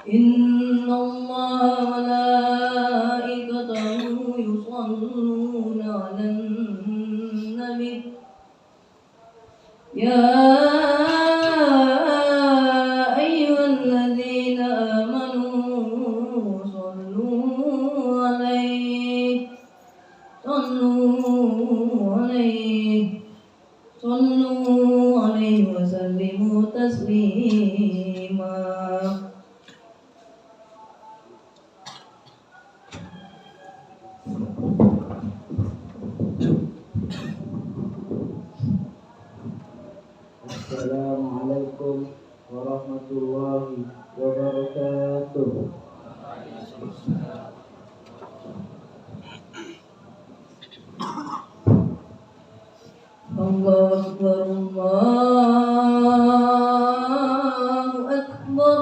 إن الله وملائكته يصلون على النبي يا أيها الذين آمنوا صلوا عليه وسلموا تسليما. Assalamualaikum warahmatullahi wabarakatuh. Allahu Akbar, Allahu Akbar.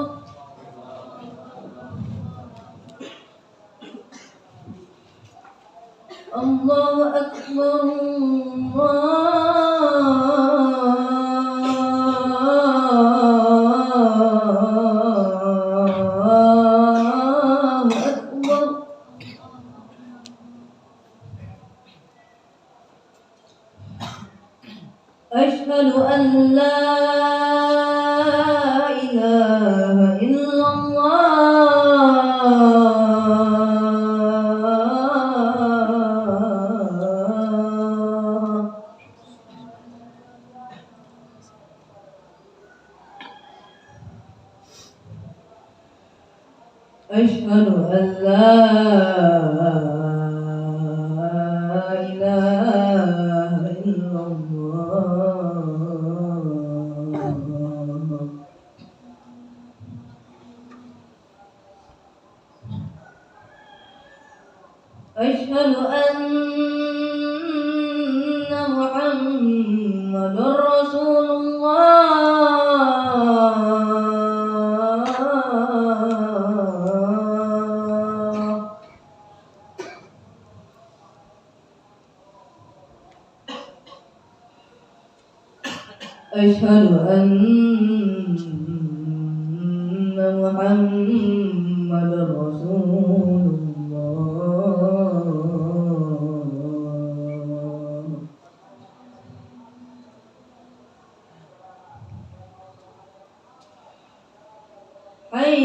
Allahu Akbar, Allahu Akbar. Asyhadu an la ilaha illallah. Asyhadu an la ilaha illallah. Asyhadu anna Muhammadar Rasulullah. أشهد أن محمد رسول الله. حي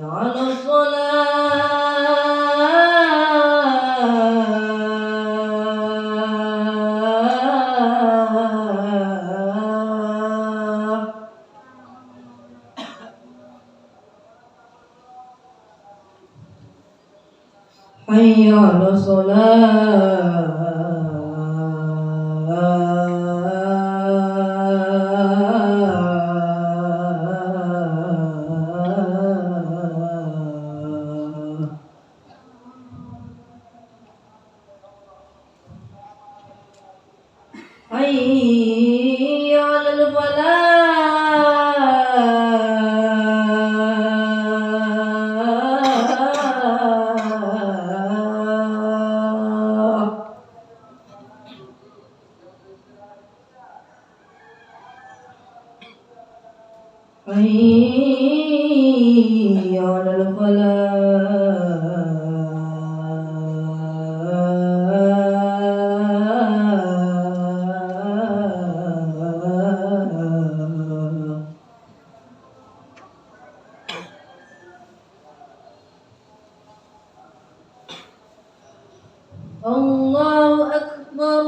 على الصلاة. حي على الصلاة. حي على الفلاح. حي على الفلاح. الله أكبر.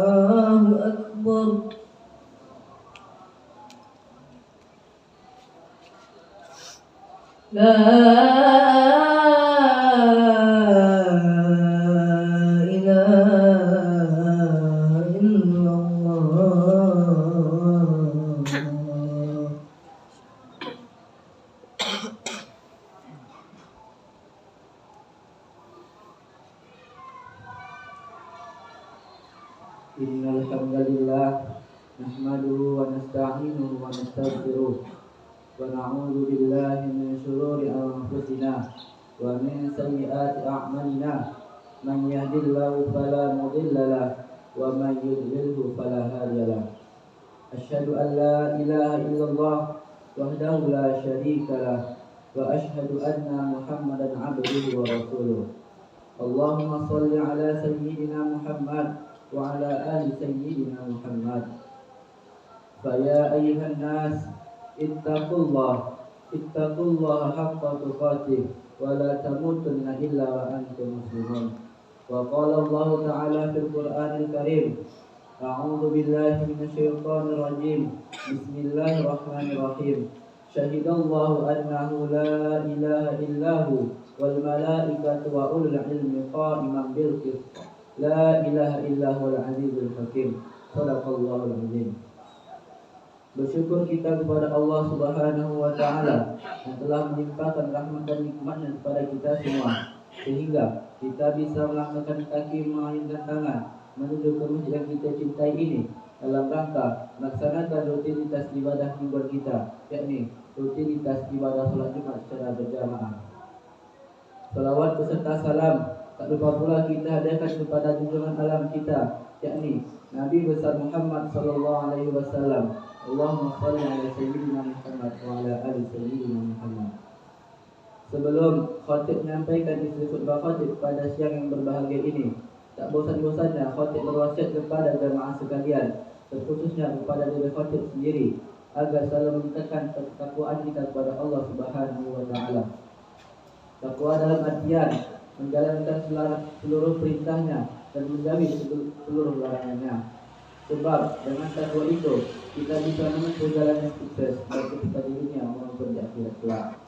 الله أكبر. لا إله إلا الله. Innal hamdalillah nahmaduhu wa nasta'inuhu wa nastaghfiruh wa na'udzu billahi min shururi anfusina wa min sayyiati a'malina. Man yahdihillahu fala mudilla lahu wa man yudlilhu fala hadiya lahu. Asyhadu an la ilaha illallah wahdahu la syarika lahu wa asyhadu anna Muhammadan 'abduhu wa rasuluh. Allahumma shalli ala sayyidina Muhammad wa ala ali sayyidina Muhammad. Faya ayyuhan nas ittaqullaha haqqa tuqatih wa la tamutunna illa wa antum muslimun. Wa qala Allah ta'ala fil Qur'anil Karim, a'udzu billahi minasyaitonir rajim. Bismillahirrahmanirrahim. Syahidallahu annahu la ilaha illahu wal malaikatu wa ulul ilmi qa'iman bil qist. La ilaha illahu al-azizul hakim. Shadaqallahul azim. Bersyukur kita kepada Allah Subhanahu wa taala yang telah melimpahkan rahmat dan nikmatnya kepada kita semua, sehingga kita bisa melangkahkan kaki mengayunkan tangan menuju ke masjid yang kita cintai ini dalam rangka melaksanakan rutinitas ibadah mingguan kita, yakni rutinitas ibadah salat Jumat secara berjamaah. Salawat beserta salam tak lupa pula kita hadirkan kepada junjungan alam kita, yakni Nabi besar Muhammad sallallahu alaihi wasallam. Allahumma shalli ala sayyidina Muhammad wa ala ali sayyidina Muhammad. Sebelum khatib menyampaikan isi khutbah khatib pada siang yang berbahagia ini, tak bosan-bosannya khatib berwasiat kepada jemaah sekalian, terkhususnya kepada diri khatib sendiri, agar selalu meningkatkan ketakwaan kita kepada Allah Subhanahu wa taala. Takwa dalam artian menjalankan seluruh perintahnya dan menjauhi seluruh larangannya. Sebab dengan takwa itu kita bisa menempuh jalan yang sukses baik kita di dunia maupun di akhirat kelak.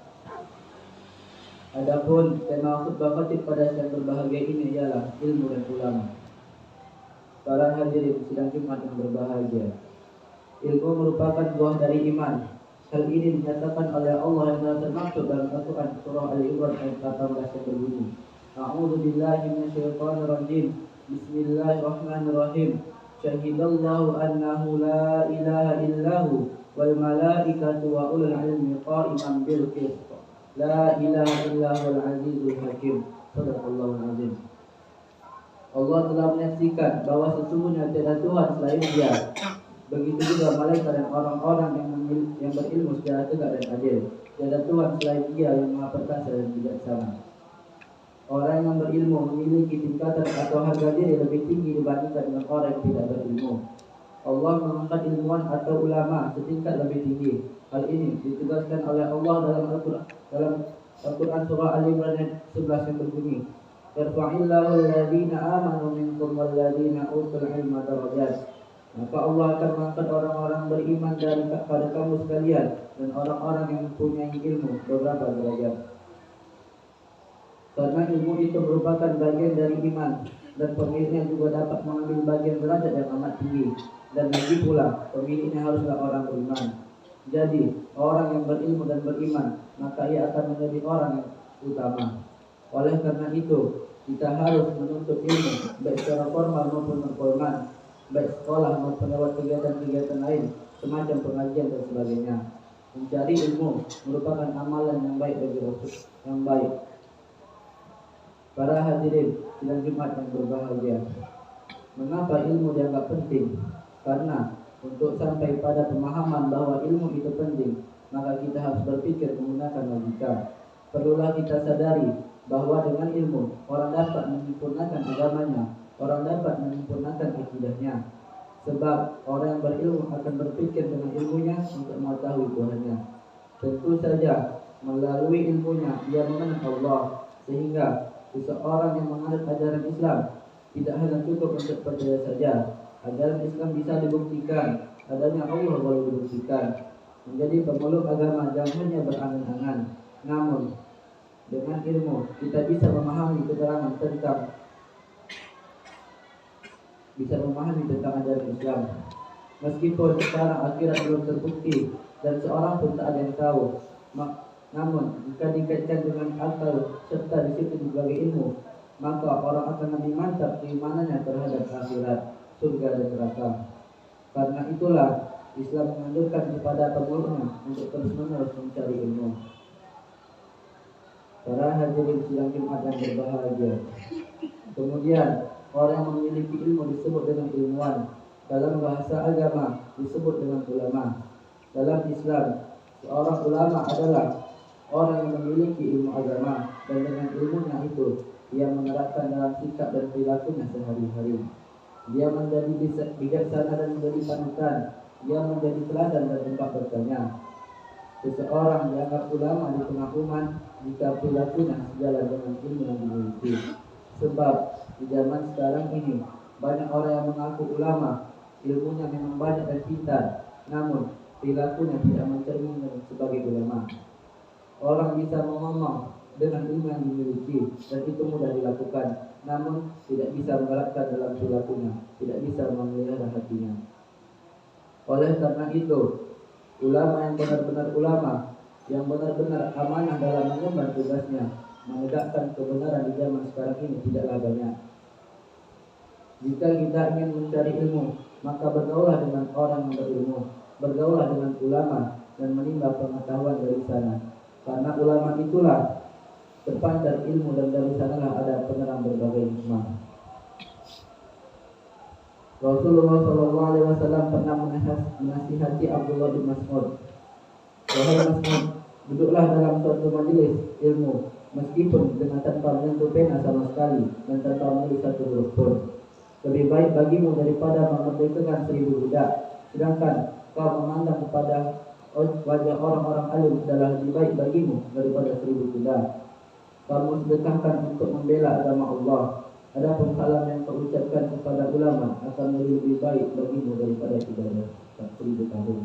Adapun tema khutbah khatib pada siang berbahagia ini ialah ilmu dan ulama. Para hadirin sidang Jumat yang berbahagia, ilmu merupakan buah dari iman. Hal ini dinyatakan oleh Allah yang telah termaktub dalam Al-Quran surah Al-Imran ayat 18 yang berbunyi, a'udzu billahi minasyaitonir rajim. Bismillahirrahmanirrahim. Syahidallahu annahu la ilaha illahu wal malaikatu wa ulul ilmi qa'iman bil qist. La ilaha illa huwal azizul hakim. Shadaqallahul azim. Allah telah menyaksikan bahwa sesungguhnya tiada Tuhan selain Dia. Begitu juga malaikat dan orang-orang yang berilmu secara tegak dan adil. Tiada Tuhan selain Dia yang Maha Perkasa dan bijaksana. Orang yang berilmu memiliki tingkatan atau harga diri lebih tinggi dibandingkan dengan orang yang tidak berilmu. Allah mengangkat ilmuwan atau ulama setingkat lebih tinggi. Hal ini ditegaskan oleh Allah dalam Al-Quran surah Al-Imran ayat 11 yang berbunyi, Yarfa'illahu alladhina amanu minkum walladhina utul ilma darajat. Maka Allah akan mengangkat orang-orang beriman pada kamu sekalian dan orang-orang yang mempunyai ilmu beberapa derajat. Karena ilmu itu merupakan bagian dari iman dan pemiliknya juga dapat mengambil bagian derajat yang amat tinggi. Dan lagi pula pemiliknya haruslah orang beriman. Jadi orang yang berilmu dan beriman maka ia akan menjadi orang yang utama. Oleh karena itu kita harus menuntut ilmu baik secara formal maupun informal, baik sekolah maupun lewat kegiatan-kegiatan lain semacam pengajian dan sebagainya. Mencari ilmu merupakan amalan yang baik bagi Rasul yang baik. Para hadirin sidang Jumat yang berbahagia, mengapa ilmu dianggap penting? Karena untuk sampai pada pemahaman bahwa ilmu itu penting, maka kita harus berpikir menggunakan logika. Perlulah kita sadari bahwa dengan ilmu orang dapat menyempurnakan agamanya, orang dapat menyempurnakan akidahnya. Sebab orang yang berilmu akan berpikir dengan ilmunya untuk mengetahui Tuhannya. Tentu saja melalui ilmunya dia mengenal Allah, sehingga seseorang yang menganut ajaran Islam tidak hanya cukup untuk percaya saja. Ajaran Islam bisa dibuktikan, adanya Allah boleh dibuktikan. Menjadi pemeluk agama jangan hanya berangan-angan, namun dengan ilmu kita bisa memahami keterangan tentang ajaran Islam. Meskipun sekarang akhirat belum terbukti dan seorang pun tak ada yang tahu, namun jika dikaitkan dengan akal serta disiplin sebagai ilmu, maka orang akan lebih mantap keimanannya terhadap akhirat, surga dan neraka. Karena itulah Islam menganjurkan kepada pemeluknya untuk terus-menerus mencari ilmu. Para hadirin sidang Jumat yang berbahagia, kemudian orang yang memiliki ilmu disebut dengan ilmuwan. Dalam bahasa agama disebut dengan ulama. Dalam Islam, seorang ulama adalah orang yang memiliki ilmu agama dan dengan ilmunya itu ia menerapkan dalam sikap dan perilakunya sehari-hari. Dia menjadi bijaksana dan menjadi panutan. Dia menjadi teladan dan tempat bertanya. Seseorang dianggap ulama di tengah umat jika perilakunya sejalan dengan ilmu yang dimiliki. Sebab di zaman sekarang ini banyak orang yang mengaku ulama, ilmunya memang banyak dan pintar, namun perilakunya tidak mencerminkan sebagai ulama. Orang bisa ngomong dengan ilmu yang dimiliki dan itu mudah dilakukan, namun tidak bisa menerapkan dalam perilakunya, tidak bisa memelihara hatinya. Oleh karena itu, ulama yang benar-benar ulama, yang benar-benar amanah dalam mengemban tugasnya, menegakkan kebenaran di zaman sekarang ini tidaklah banyak. Jika kita ingin mencari ilmu, maka bergaulah dengan orang yang berilmu, bergaulah dengan ulama dan menimba pengetahuan dari sana. Karena ulama itulah terpancar ilmu dan dari sanalah ada penerang berbagai hikmah. Rasulullah SAW pernah menasihati Abdullah bin Mas'ud. Wahai Mas'ud, duduklah dalam suatu majelis ilmu, meskipun dengan tanpa menyentuh pena sama sekali dan tanpa menulis satu huruf pun. Lebih baik bagimu daripada memerdekakan 1000 budak, sedangkan kau memandang kepada wajah orang-orang alim adalah lebih baik bagimu daripada 1000 kuda. Kamu sedekahkan untuk membela agama Allah. Adapun salam yang kau ucapkan kepada ulama akan lebih baik bagimu daripada ibadah 1000 tahun.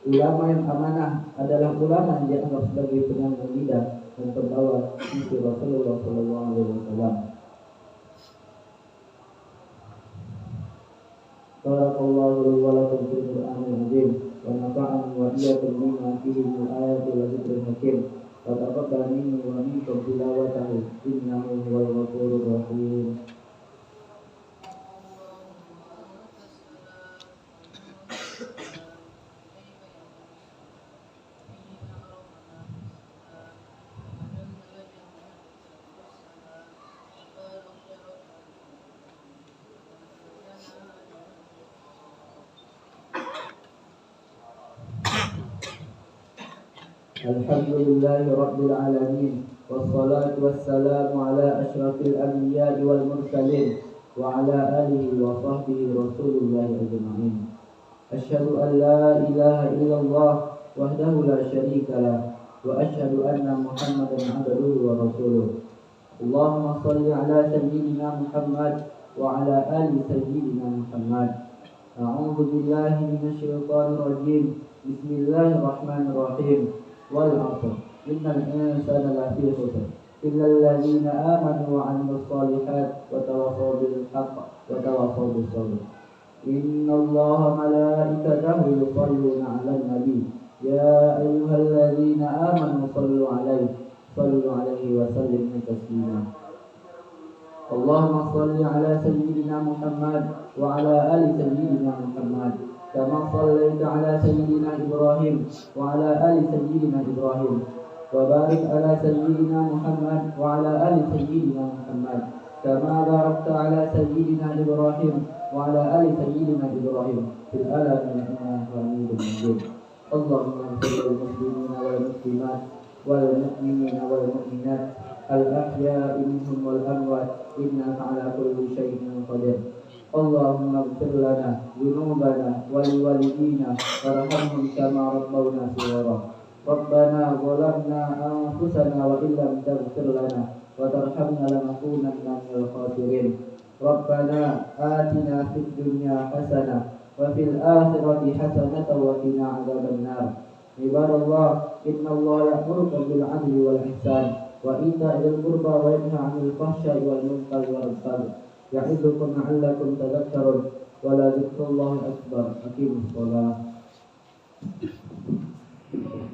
Ulama yang amanah adalah ulama yang dianggap sebagai penyambung lidah dan pembawa misi Rasulullah SAW. Barakallahu wa lakum fil Qur'anil azim wa nafa'ani wa iyyakum bima fihi min ayatin wa dzikril hakim. Wa taqabbal minni wa minkum tilawatahu innahu huwal ghafurur rahim. Alhamdulillahi Rabbil Alamin. Wassalatu wassalamu ala ashrafil anbiya'i wal mursalin wa ala alihi wa sahbihi rasulillahi ajma'in. Asyhadu an la ilaha illallah wahdahu la syarika lah wa asyhadu anna Muhammadan abduhu wa rasuluh. Allahumma shalli ala sayyidina Muhammad wa ala ali sayyidina Muhammad. A'udzu billahi minasy syaithanir rajim. Bismillahirrahmanirrahim. Wal 'ashr. Innal insana lafi khusr. Illal ladzina amanu wa 'amilus shalihat wa tawassaw bil haqq wa tawassaw bis sabr. Innallaha malaikatahu yusholluna 'alan nabi. Ya ayyuhalladzina amanu shallu 'alaihi wa sallimu taslima. Allahumma shalli ala sayyidina Muhammad wa ala ali sayyidina Muhammad kama shallaita ala sayyidina Ibrahim wa ala ali sayyidina Ibrahim wa barik ala sayyidina Muhammad wa ala ali sayyidina Muhammad kama barakta ala sayyidina Ibrahim wa ala ali sayyidina Ibrahim fil alamin innaka Hamidum Majid. Allahumma ighfir lil muslimina wal muslimat wal mu'minina wal mu'minat al-ahya'i minhum wal amwat innaka ala kulli syai'in qadir. Allahumma ighfir lana dzunubana wa liwalidina warhamhum kama rabbawna shighara. Rabbana zalamna anfusana wa illam taghfir lana wa tarhamna lanakunanna minal khasirin. Rabbana atina fid dunya hasanah wa fil akhirati hasanatan wa qina adzabannar. Ibadallah, innallaha ya'muru bil 'adli wal ihsan wa ita'il qurba wa yanha 'anil fahsya'i wal munkari wal baghi. Ya'idzukum la'allakum tadhakkarun wa la dzikrullahi akbar. Aqimus shalah.